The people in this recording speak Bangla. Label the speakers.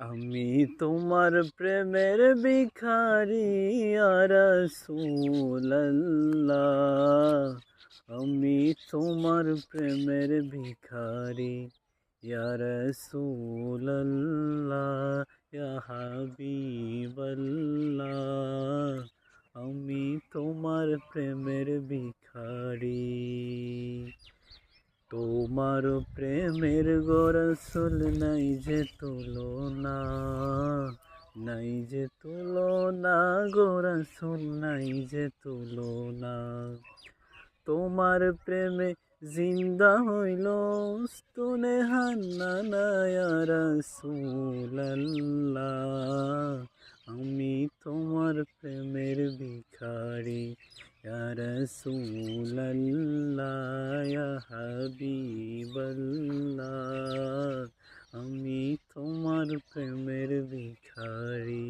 Speaker 1: আমি তোমার প্রেমের ভিখারি ইয়া রাসূলুল্লাহ। আমি তোমার প্রেমের ভিখারি ইয়া রাসূলুল্লাহ, ইয়া হাবিবাল্লাহ। আমি তোমার প্রেমের ভিখারি। তোমার প্রেমের গো রাসূল নাই যে তুলনা, নাই যে তুলনা গো রাসূল, নাই যে তুলনা। তোমার প্রেমে জিন্দা হইল উস্তুনে হান্নানা ইয়া রাসূলুল্লাহ। আমি তোমার প্রেমের ভিখারি ইয়া রাসূলুল্লাহ, ইয়া হাবিবাল্লাহ। আমি তোমার প্রেমের ভিখারি।